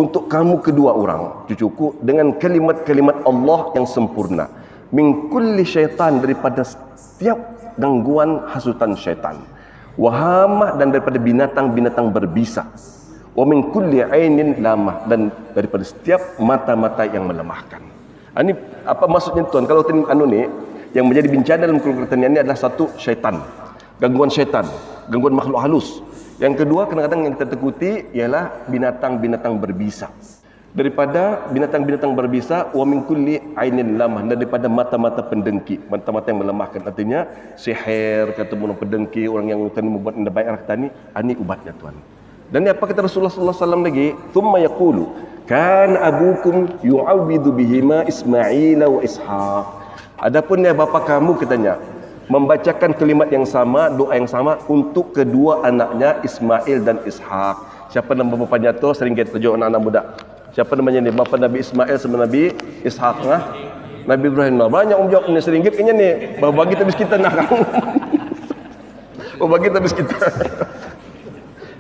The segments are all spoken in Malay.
untuk kamu kedua orang cucuku dengan kalimat-kalimat Allah yang sempurna, min kulli syaitan, daripada setiap gangguan hasutan syaitan, wahamah, dan daripada binatang-binatang berbisa, wa min kulli ainin lamah, dan daripada setiap mata-mata yang melemahkan. Ini apa maksudnya tuan? Kalau ni yang menjadi bencana dalam keluarga ini adalah satu, syaitan, gangguan makhluk halus. Yang kedua, kadang-kadang yang kita takuti ialah binatang-binatang berbisa. Daripada binatang-binatang berbisa, wa min kulli ainin lamah, dan daripada mata-mata pendengki, mata-mata yang melemahkan. Artinya sihir, kata orang pendengki, orang yang membuat anda baik kata ni, ini ubatnya tuan. Dan apa kata Rasulullah sallallahu alaihi wasallam lagi? Thumma yaqulu kan abukum yu'awwidu bihima Ismail wa Ishaq. Adapun ya bapa kamu, katanya, membacakan kalimat yang sama, doa yang sama untuk kedua anaknya Ismail dan Ishaq. Siapa nama bapanya tu? Seringgit tujuh anak-anak muda. Siapa namanya ni? Bapa Nabi Ismail sama Nabi Ishaq lah. Nabi Ibrahim lah. Banyak orang jawab ni seringgit kayaknya ni. Bagi habis kita nak. Bagi habis kita.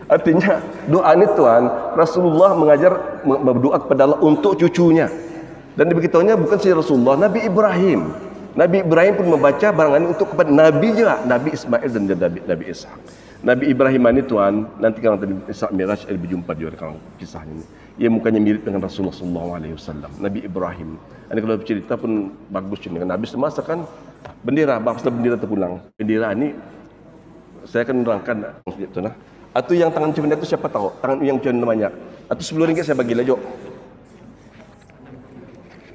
Artinya doa ni tuan, Rasulullah mengajar berdoa kepada Allah untuk cucunya. Dan diberitahunya bukan saja Rasulullah, Nabi Ibrahim pun membaca barangan ini untuk kepada Nabi juga, Nabi Ismail dan Nabi Ishaq. Nabi Ibrahim ini tuan, nanti kalau tadi Isra Miraj berjumpa dia kalau kisahnya ini. Ia mukanya mirip dengan Rasulullah SAW. Nabi Ibrahim. Ini kalau cerita pun bagus dengan Nabi semasa kan bendera, bangsa bendera terpulang. Bendera ini saya akan menerangkan itu nah. Atau yang tangan macam itu siapa tahu? Tangan yang macam namanya. Atau RM10 saya bagilah jok.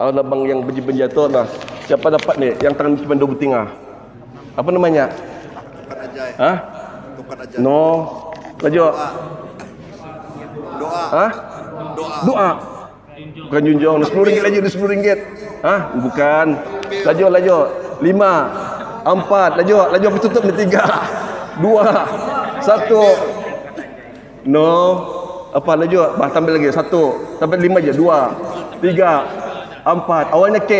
Ada bang yang benjatuh nah. Siapa dapat ni yang tangan cuma dua betingah? Apa namanya? Tukat Ajai. Hah? Tukat Ajai. No. Laju. Doa. Hah? Doa. Bukan junjung. RM10 laju, RM10. Hah? Bukan. Laju. 5, 4. Laju apa tutup ni 3, 2, 1. No. Apa laju? Tambah lagi 1. Sampai 5 je. 2, 3, 4. Awalnya K.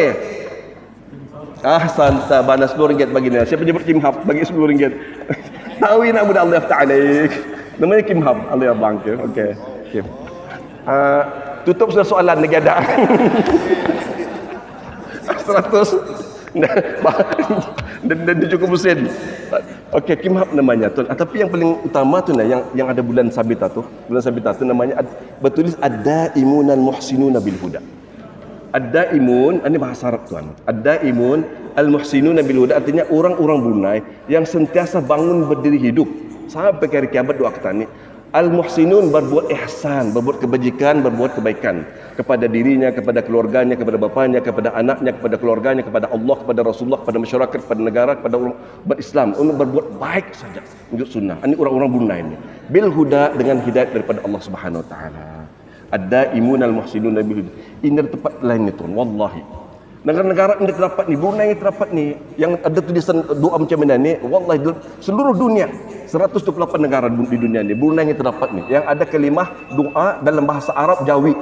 Santa bana RM10 bagi dia. Siapa nyebut Kim Hab bagi RM10. Tahu nak budak Allah ta'alik. Namanya Kim Hab. Allah abang ke. Okey. Kim. Tutup sudah soalan lagi ada. 100. Dan cukup mesin. Okey, Kim Hab namanya tu. Tapi yang paling utama tu yang ada bulan Sabita tu. Bulan Sabita tu namanya bertulis ad-daimun al-muhsinuna bil huda. Ad-daimun, ini bahasa Arab tuan. Ad-daimun al-muhsinuna bil huda artinya orang-orang Brunei yang sentiasa bangun berdiri hidup sampai ke hari kiamat. Doa kita ni al-muhsinun, berbuat ihsan, berbuat kebajikan, berbuat kebaikan kepada dirinya, kepada keluarganya, kepada bapanya, kepada anaknya, kepada keluarganya, kepada Allah, kepada Rasulullah, kepada masyarakat, kepada negara, kepada orang berislam, untuk berbuat baik saja untuk sunnah. Ini orang-orang Brunei ini bil huda, dengan hidayat daripada Allah Subhanahu wa taala. Ad-daimun al-muhsinun bil huda. Ini tempat lain itu wallahi. Negara-negara ini terdapat ni, Brunei ini terdapat ni, yang ada tulisan doa macam mana ni, wallahi seluruh dunia 128 negara di dunia ni, Brunei ini terdapat ni, yang ada kalimah doa dalam bahasa Arab Jawi.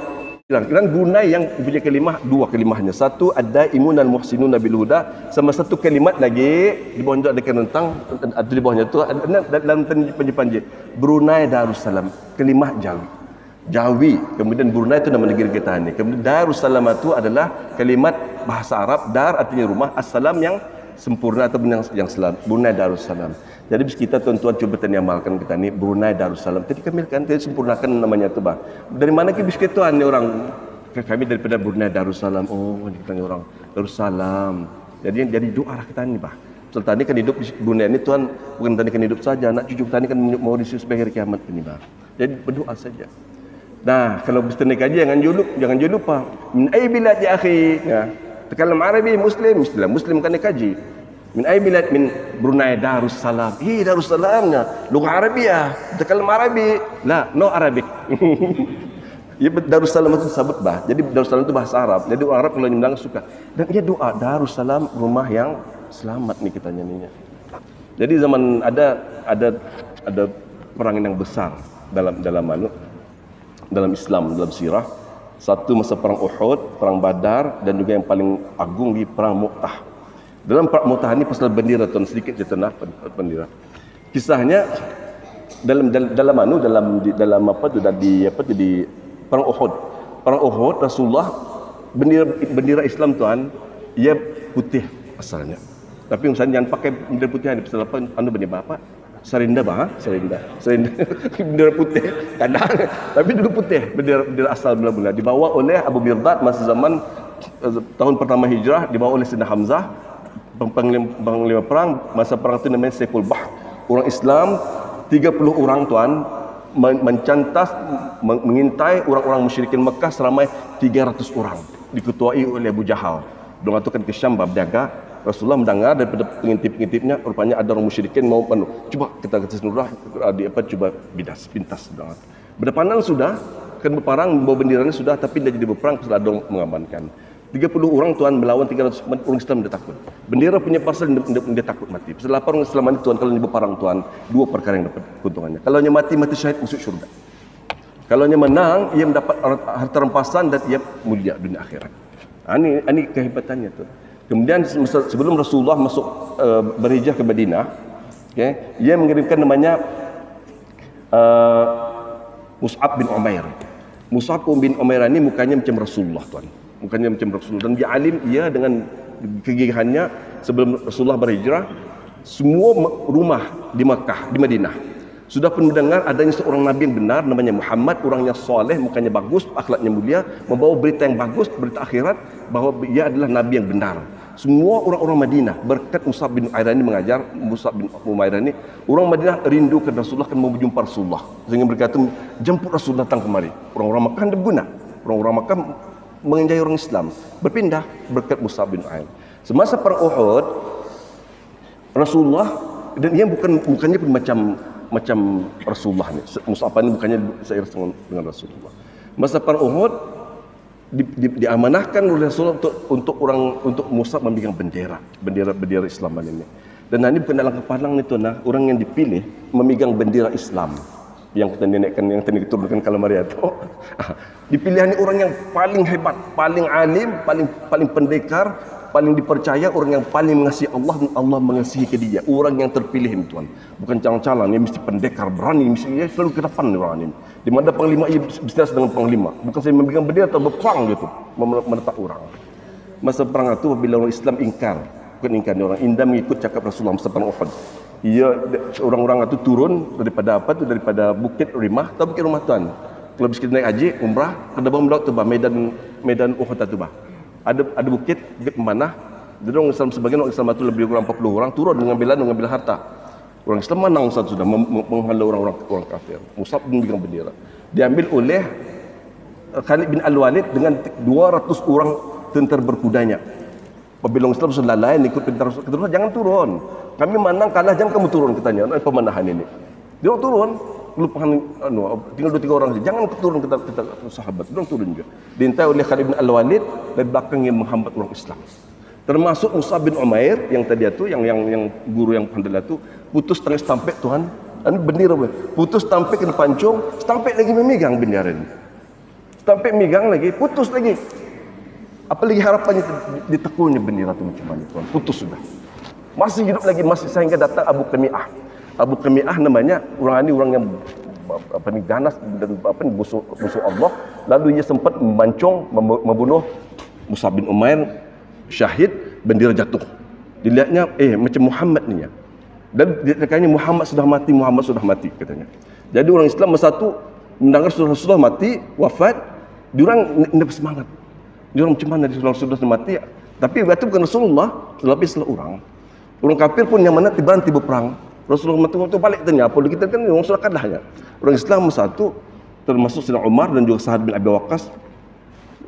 Dan Brunei yang punya kalimah, dua kalimahnya, satu ad-daimun al-muhsinun bil huda, sama satu kalimat lagi di bawahnya ada tentang di bawahnya tu dalam panji-panji Brunei Darussalam, kalimah Jawi. Kemudian Brunei itu nama negeri kita ni. Kemudian Darussalam itu adalah kalimat bahasa Arab, dar artinya rumah, assalam yang sempurna ataupun yang selam. Brunei Darussalam. Jadi bis kita tuan-tuan cuba amalkan kita ni Brunei Darussalam. Tadi kamilkan, tadi sempurnakan namanya tu bah. Dari mana ke bis kita ni orang? Kami daripada Brunei Darussalam. Oh, kita ni orang Darussalam. Jadi doa lah kita ni bah. Sultan ni kan hidup di Brunei ni tuan, bukan tani kan hidup saja, anak cucu tani kan mau disuruh sebagai hari kiamat ni bah. Jadi berdoa saja. Nah, kalau berstani kaji jangan lupa. Min ay bilad ya akhi. Ya. Takalam Arabi Muslim, Muslim kan kaji. Min ay bilad min Brunei Darussalam. Darussalamnya lughah Arabiyah. Takalam Arabi. La, no Arabic. Ya Darussalam itu sabut bah. Jadi Darussalam itu bahasa Arab. Jadi orang Arab kalau nyundang suka. Dan dia doa Darussalam, rumah yang selamat nih kita nyanyinya. Jadi zaman ada perang yang besar dalam Islam, dalam sirah. Satu masa perang Uhud, perang Badar, dan juga yang paling agung di perang Mu'tah. Dalam perang Mu'tah ini pasal bendera tuan, sedikit je tanah bendera. Kisahnya dalam perang Uhud, perang Uhud, Rasulullah bendera Islam tuan, ia putih asalnya. Tapi misalnya jangan pakai bendera putih ni pasal apa? Anu bendera apa? Serinda bah, serinda. Bendera putih kadang, tapi dulu putih bendera asal mula-mula dibawa oleh Abu Birdad masa zaman tahun pertama hijrah, dibawa oleh Sayyidina Hamzah, panglima perang. Masa perang itu namanya Saiful Bahr. Orang Islam 30 orang tuan mencantas mengintai orang-orang musyrikin Mekah seramai 300 orang, diketuai oleh Abu Jahal. Diorang atukan ke Syam berjaga. Rasulullah mendengar daripada pengintip-pengintipnya, rupanya ada orang musyrikin mau cuba kita kata Rasulullah cuba pintas. Berdepanan sudah, kan berperang, bawa benderanya sudah, tapi dia jadi berperang setelah ada orang mengamankan. 30 orang tuan melawan 300 orang Islam, dia takut. Bendera punya parcel, dia takut mati. Setelah orang Islam ini tuan, kalau dia berperang tuan, dua perkara yang dapat keuntungannya. Kalau dia mati syahid, masuk syurga. Kalau dia menang, ia mendapat harta rampasan dan ia mulia dunia akhirat. Ini kehebatannya tu. Kemudian sebelum Rasulullah masuk berhijrah ke Madinah, okay, ia mengirimkan namanya Mus'ab bin Umair. Mus'ab bin Umair ini mukanya macam Rasulullah tuan. Mukanya macam Rasulullah, dan dia alim, ia dengan kegigihannya sebelum Rasulullah berhijrah, semua rumah di Makkah, di Madinah sudah pun mendengar adanya seorang nabi yang benar namanya Muhammad, orangnya soleh, mukanya bagus, akhlaknya mulia, membawa berita yang bagus, berita akhirat, bahawa ia adalah nabi yang benar. Semua orang-orang Madinah berkat Mus'ab bin Umair ini mengajar, Mus'ab bin Umair ini, orang Madinah rindu ke Rasulullah, kan mau berjumpa Rasulullah, sehingga berkata jemput Rasulullah datang kemari. Orang-orang Makkah ada guna, orang-orang Makkah mengenjai orang Islam, berpindah berkat Mus'ab bin Umair. Semasa perang Uhud, Rasulullah, dan dia bukannya pun macam Rasulullah ni. Mus'ab ni bukannya seiring dengan Rasulullah. Masa perang Uhud diamanahkan oleh Rasulullah untuk Mus'ab memegang bendera Islam ini. Dan ini bukan dalam kepalang ni tuan, orang yang dipilih memegang bendera Islam yang kita nenekkan, yang tadi diturunkan kalau Maria tu. Dipilih ini orang yang paling hebat, paling alim, paling pendekar, paling dipercaya, orang yang paling mengasihi Allah dan Allah mengasihi ke dia. Orang yang terpilih ini tuan, bukan calang-calang, dia mesti pendekar, berani, mesti dia selalu ke depan orang ini. Di mana panglima ia bisnis dengan panglima, bukan saya memegang bendera atau berperang dia tu, menetap orang. Masa perang itu bila orang Islam ingkar, bukan ingkar, orang Indah mengikut cakap Rasulullah masa perang Uhud. Orang-orang itu turun daripada Bukit Rimah atau Bukit Rumah Tuan. Kalau kita naik haji, umrah, ke bawah melaut tu bah, medan Uhud tu bah. Ada bukit pemanah. Jadi orang Islam, sebagian orang Islam itu lebih kurang 40 orang turun mengambil harta. Orang Islam menang satu sudah menghalau orang kafir. Mus'ab memegang bendera. Diambil oleh Khalid bin Al-Walid dengan 200 orang tentera berkudanya. Apabila orang Islam sudah lain ikut tentara Rasulullah, jangan turun. Kami menang kalah, jangan kamu turun, katanya. Pemanahan ini. Dia turun. Tinggal 2-3 orang saja. Jangan turun kita sahabat. Dia turun juga. Diintai oleh Khalid bin Al-Walid dari belakang yang menghambat orang Islam. Termasuk Mus'ab bin Umair yang tadi itu, yang guru yang pandai itu, putus tengah stampek Tuhan. Ini bendera putus stampek kena pancung, stampek lagi memegang bendera ini. Stampek megang lagi, putus lagi. Apalagi harapannya ditekulnya bendera itu macam mana Tuhan? Putus sudah. Masih hidup lagi, masih sehingga datang Abu Qami'ah. Abu Qami'ah namanya, orang ini orang yang ganas dan musuh Allah. Lalu ia sempat memancung, membunuh Mus'ab bin Umair, syahid, bendera jatuh. Dilihatnya macam Muhammad ni ya. Dan katanya Muhammad sudah mati katanya. Jadi orang Islam masa tu mendengar Rasulullah mati, wafat, diorang tidak bersemangat. Diorang macam mana Rasulullah sudah mati? Tapi itu bukan Rasulullah, tetapi salah orang. Orang kafir pun yang mana berhenti berperang. Rasulullah mati waktu balik tanya apa kita kan orang sudah kadahnya. Orang Islam masa tu termasuk Sayyidina Umar dan juga Sa'ad bin Abi Waqqas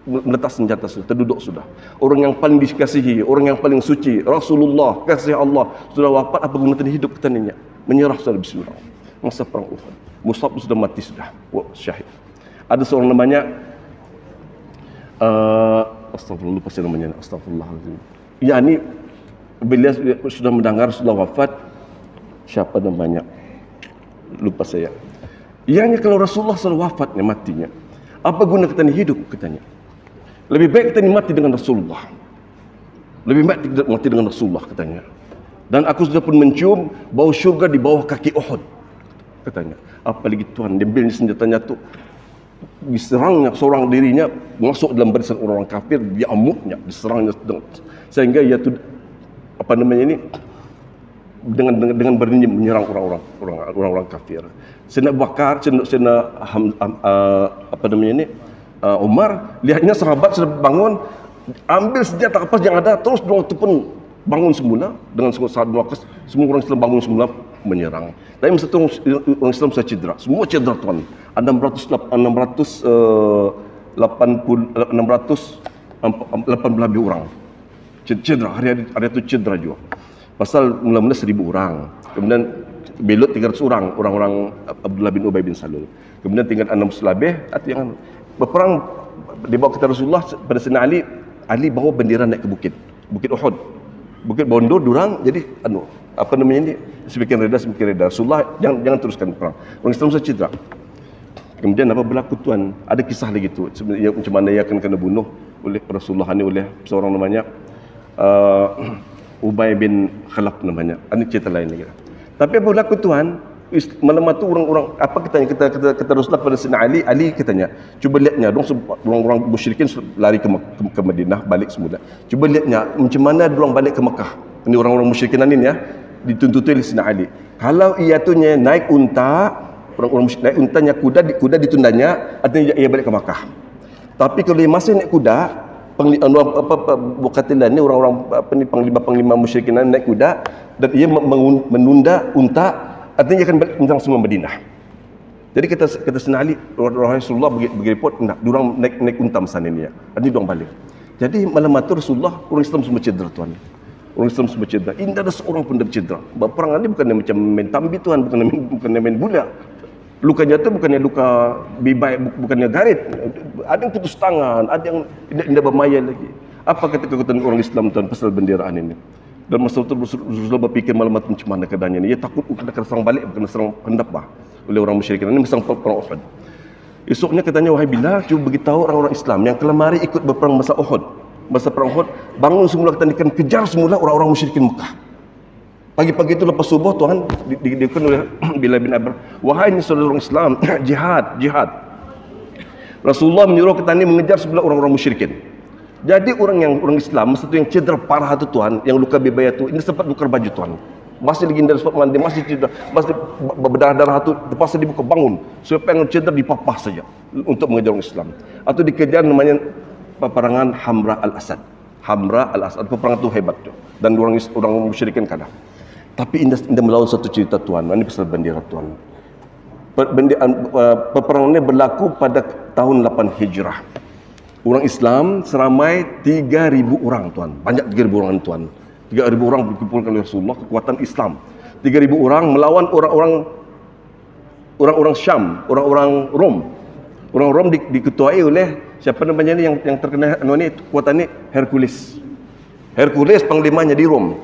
meletak senjata sudah, terduduk sudah. Orang yang paling dikasihi, orang yang paling suci, Rasulullah, kasih Allah, sudah wafat, apa guna tadi hidup katanya? Menyerah sudah bismillah. Masa perang Uhud. Mus'ab sudah mati sudah, syahid. Ada seorang namanya astagfirullah, lupa saya namanya, astagfirullahaladzim. Ya ini bila sudah mendengar sudah wafat, siapa namanya? Lupa saya. Ianya kalau Rasulullah sudah wafatnya, matinya, apa guna kita ni hidup katanya? Lebih baik kita ni mati dengan Rasulullah. Lebih baik kita mati dengan Rasulullah katanya. Dan aku sudah pun mencium bau syurga di bawah kaki Uhud katanya. Apalagi Tuhan dia ambil senjatanya tu, diserangnya seorang dirinya masuk dalam barisan orang-orang kafir, diamuknya, diserangnya sehingga ia tu apa namanya ini dengan berani menyerang orang-orang kafir. Sayyidina Abu Bakar, Sayyidina apa namanya ini Umar, lihatnya sahabat sudah bangun, ambil senjata apa yang ada, terus dua itu pun bangun semula dengan semua orang Islam bangun semula menyerang. Tapi masa itu orang Islam sudah cedera, semua cedera tuan. 618 lebih orang cedera, hari itu cedera juga. Pasal mula-mula 1000 orang, kemudian belot 300 orang Abdullah bin Ubay bin Salul, kemudian tinggal 600 lebih. Yang berperang dibawa ke Rasulullah pada Sayyidina Ali bawa bendera naik ke bukit Uhud, bukit Bondur durang. Jadi apa namanya ini semakin reda Rasulullah jangan teruskan perang, orang Islam sudah cedera. Kemudian apa berlaku tuan, ada kisah lagi tu sebenarnya macam mana ia akan kena bunuh oleh Rasulullah ni oleh seorang namanya Ubay bin Khalaf namanya. Ini cerita lain lagi. Tapi apa berlaku tuan, malam itu orang-orang apa kata Rasulullah pada Sayyidina Ali katanya, cuba lihatnya orang musyrikin lari ke Madinah balik semula. Cuba lihatnya macam mana orang balik ke Mekah. Ini orang-orang musyrikin ini ya, dituntut oleh Sayyidina Ali. Kalau ia tu naik unta, orang-orang musyrik naik untanya kuda ditundanya, artinya ia balik ke Mekah. Tapi kalau ia masih naik kuda, Bukatilan ni orang-orang panglima musyrikin naik kuda dan ia menunda unta, artinya ia akan balik tentang semua Madinah. Jadi kata Sayyidina Ali, Rasulullah bagi report, diorang naik unta sana ni ya. Artinya diorang balik. Jadi malam itu Rasulullah, orang Islam semua cedera tuan. Orang Islam semua cedera. Ini ada seorang pun dah cedera. Perang ni bukan macam main tambi tuan, bukan main bola. Lukanya tu bukannya luka bibai, bukannya garit. Ada yang putus tangan, ada yang tidak bermayal lagi. Apa kata kekuatan orang Islam tuan pasal benderaan ini? Dan masa itu Rasulullah berfikir malam itu macam mana keadaannya ini. Ia takut kena serang balik, kena serang hendap oleh orang musyrikin. Ini mesang perang Uhud. Esoknya katanya, wahai Bilal, cuba beritahu orang-orang Islam yang telah mari ikut berperang masa Uhud. Masa perang Uhud, bangun semula kita akan kejar semula orang-orang musyrikin Mekah. Pagi-pagi itu lepas subuh Tuhan dikatakan oleh Bilal bin Abbas, wahai ini saudara orang Islam, jihad. Rasulullah menyuruh kita ni mengejar sebelah orang-orang musyrikin. Jadi orang Islam masa tu yang cedera parah tu Tuhan, yang luka bebaya tu, ini sempat tukar baju Tuhan. Masih lagi dari sempat mandi, masih cedera, masih berdarah-darah tu, lepas dibuka bangun. Siapa yang cedera dipapah saja untuk mengejar orang Islam. Atau dikejar namanya peperangan Hamra al-Asad. Peperangan tu hebat tu. Dan orang musyrikin kalah. Tapi indah melawan satu cerita Tuhan. Ini pasal bendera Tuhan. Peperangan ini berlaku pada tahun 8 Hijrah. Orang Islam seramai 3.000 orang Tuhan. Banyak 3.000 orang Tuhan. 3.000 orang dikumpulkan oleh Rasulullah, kekuatan Islam. 3.000 orang melawan orang-orang Syam, orang-orang Rom. Orang Rom diketuai oleh siapa namanya ni yang terkena kekuatan ni, Hercules. Hercules panglimanya di Rom.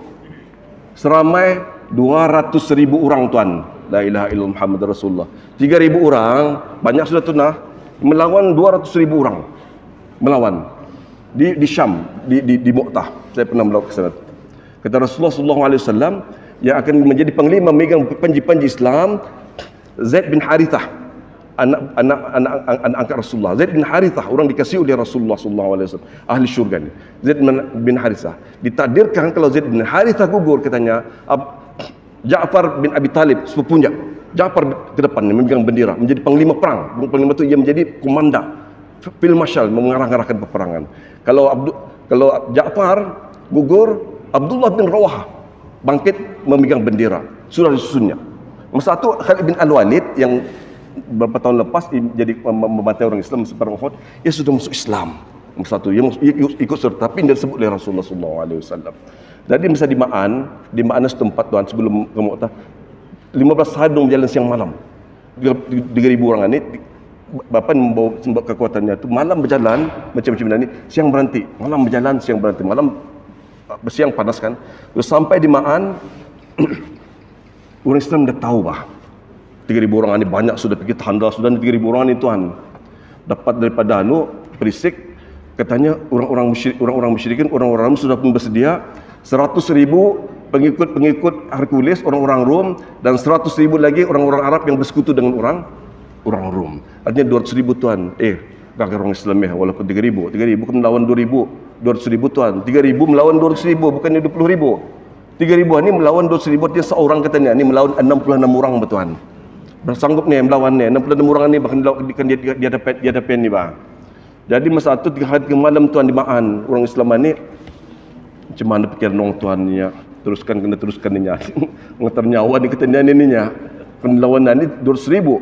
Seramai 200.000 orang Tuhan. La ilaha illallah Muhammad Rasulullah. 3.000 orang, banyak sudah tunah, melawan 200.000 orang. Melawan di Syam, di Mu'tah. Saya pernah melawan ke sana. Kata Rasulullah SAW, yang akan menjadi panglima memegang panji-panji Islam, Zaid bin Harithah, anak angkat Rasulullah. Zaid bin Harithah, orang dikasihi oleh Rasulullah SAW, ahli syurga ni. Zaid bin Harithah. Ditakdirkan kalau Zaid bin Harithah gugur, katanya Ja'far bin Abi Talib, sepupunya Ja'far ke depan memegang bendera, menjadi panglima perang. Panglima itu ia menjadi komandan Field Marshal, mengarah-arahkan peperangan. Kalau Ja'far gugur, Abdullah bin Rawahah bangkit memegang bendera. Sudah disusunnya. Masa itu Khalid bin Al-Walid yang beberapa tahun lepas jadi membantai orang Islam seperang Uhud, ia sudah masuk Islam. Masa itu ia ikut serta, tapi dia disebut oleh Rasulullah SAW. Jadi masa di Ma'an setempat Tuhan sebelum ke Mu'tah, 15 hari berjalan siang malam. 3.000 orang ini Bapa membawa kekuatannya itu malam berjalan macam-macam ni, siang berhenti, malam berjalan, siang berhenti, malam bersiang panas kan. Terus sampai di Ma'an, orang Islam dah tahu 3.000 orang ini banyak, sudah pergi tanda, sudah 3.000 orang ini Tuhan. Dapat daripada perisik, katanya orang-orang musyrikin, orang-orang sudah pun bersedia 100.000 pengikut Hercules, orang-orang Rom, dan 100.000 lagi orang-orang Arab yang bersekutu dengan orang orang Rom. Artinya 200,000 tuan. Kakak orang Islam walaupun 3,000. 3,000 kan melawan 2,000. 200,000 tuan. 3,000 melawan 200,000, bukannya 20,000. 3,000 ni melawan 200,000, dia seorang katanya. Ni melawan 66 orang betuan. Bersanggup ni melawan ni. 66 orang ni bahkan dia dapat ni bah. Jadi masa tu 3 hari 3 malam tuan di Ma'an. Orang Islam ni macam mana pikiran orang tuan ni ya. Kena teruskan ni nya. Mengetar nyawa ni kata ni nya. Perlawanan ni 200,000.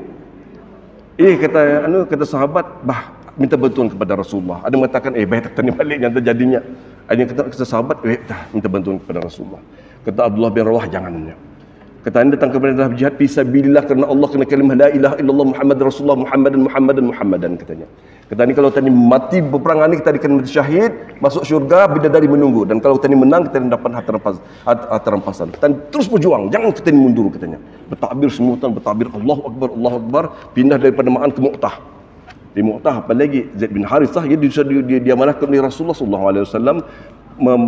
Kata sahabat, bah minta bantuan kepada Rasulullah. Ada mengatakan, baik tak tanya balik yang terjadinya. Ada yang kata sahabat, dah minta bantuan kepada Rasulullah. Kata Abdullah bin Rawah, jangannya. Kata anda datang kepada dalam jihad fisabilillah kerana Allah, kena kalimah la ilaha illallah Muhammad Rasulullah Muhammadan katanya. Kata ni kalau tadi mati peperangan ni, kita akan mati syahid, masuk syurga, bidadari menunggu. Dan kalau tadi menang, kita dapat harta rampasan. Kita terus berjuang, jangan kita mundur katanya. Bertakbir semua tuan, bertakbir Allahu Akbar, pindah daripada Ma'an ke Mu'tah. Di Mu'tah apalagi Zaid bin Harithah dia amanahkan oleh Rasulullah sallallahu alaihi wasallam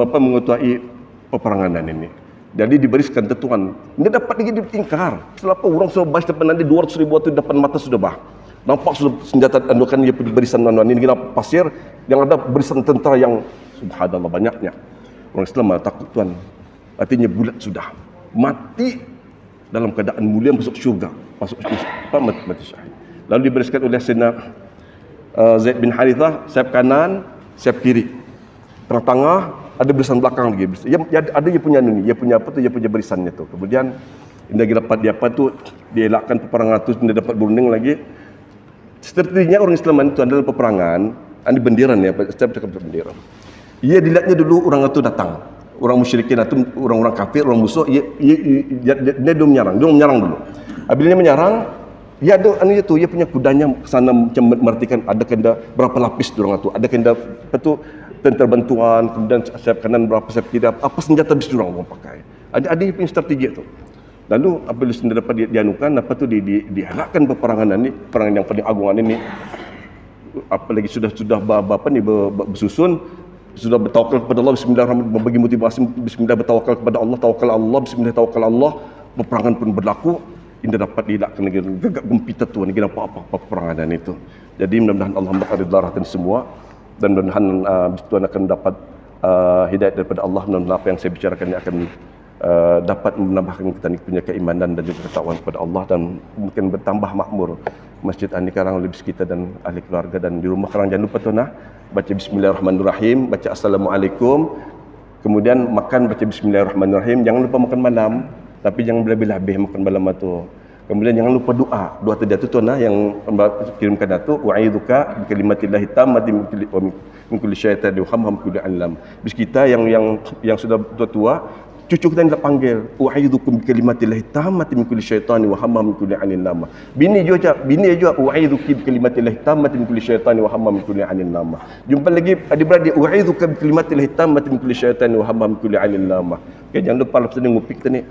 mengetuai peperangan ini. Jadi diberiskan tetuan. Dia dapat lagi ditingkar. Setelah apa orang sudah baris depan nanti 200,000 tu depan mata sudah bah. Nampak sudah senjata andukan dia pergi barisan ini kena pasir yang ada barisan tentera yang subhanallah banyaknya. Orang Islam takut tuan. Artinya bulat sudah. Mati dalam keadaan mulia masuk syurga. Mati syahid. Lalu diberiskan oleh Sayyidina Zaid bin Harithah, sayap kanan, sayap kiri. Tengah-tengah ada barisan belakang lagi. Ada dia punya ni, dia punya apa tu, dia punya barisannya tu. Kemudian dia dapat dia apa tu, dia elakkan peperangan tu, dia dapat berunding lagi. Strateginya orang Islam itu adalah peperangan, ini bendiran ya, setiap cakap bendiran. Ia dilihatnya dulu orang itu datang. Orang musyrikin atau orang-orang kafir, orang musuh, dia menyerang dulu. Apabila dia menyerang, dia ada dia punya kudanya sana macam mertikan ada kena berapa lapis dorang tu, ada kena betul tentera bantuan, kemudian sayap kanan berapa, sayap kiri apa senjata bis dorang pakai. Ada punya strategi tu. Lalu apabila senjata dapat dianukan, apa tu diharapkan peperangan ini, peperangan yang paling agung ini, apalagi sudah bersusun, sudah bertawakal kepada Allah, bismillahirrahmanirrahim, membagi motivasi, bismillah bertawakal kepada Allah, tawakal Allah, bismillah tawakal Allah, peperangan pun berlaku. Indah dapat dielakkan lagi gegak gempita tu lagi apa peperangan itu. Jadi mudah-mudahan Allah memberkati semua dan mudah-mudahan Tuan akan dapat hidayah daripada Allah. Mudah-mudahan apa yang saya bicarakan ini akan dapat menambahkan kita punya keimanan dan juga ketakwaan kepada Allah, dan mungkin bertambah makmur Masjid Ani Karang oleh kita dan ahli keluarga. Dan di rumah Karang jangan lupa tuan baca bismillahirrahmanirrahim, baca assalamualaikum, kemudian makan baca bismillahirrahmanirrahim. Jangan lupa makan malam, tapi jangan lebih-lebih makan malam itu. Kemudian jangan lupa doa tadi itu tuan yang kirimkan itu, wa'idzuka bikalimatillahi tammati min kulli syaitan wa hamham kulli alam. Bis kita yang sudah tua-tua, cucu kita nak panggil wa'idzukum bikalimatillahi tammati min kulli syaitan wa hamham kulli alam. Bini juga wa'idzuki bikalimatillahi tammati min kulli syaitan wa hamham kulli alam. Jumpa lagi adik-beradik, wa'idzuka bikalimatillahi tammati min kulli syaitan wa hamham kulli alam. Okay, jangan lupa lepas ni ngupik tadi.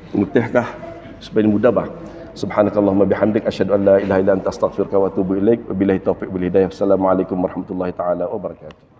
Ngutihkah supaya mudah bah. Subhanakallahumma bihamdik asyhadu an la ilaha illa anta astaghfiruka wa atubu ilaik. Wabillahi taufiq wal hidayah. Assalamualaikum warahmatullahi taala wabarakatuh.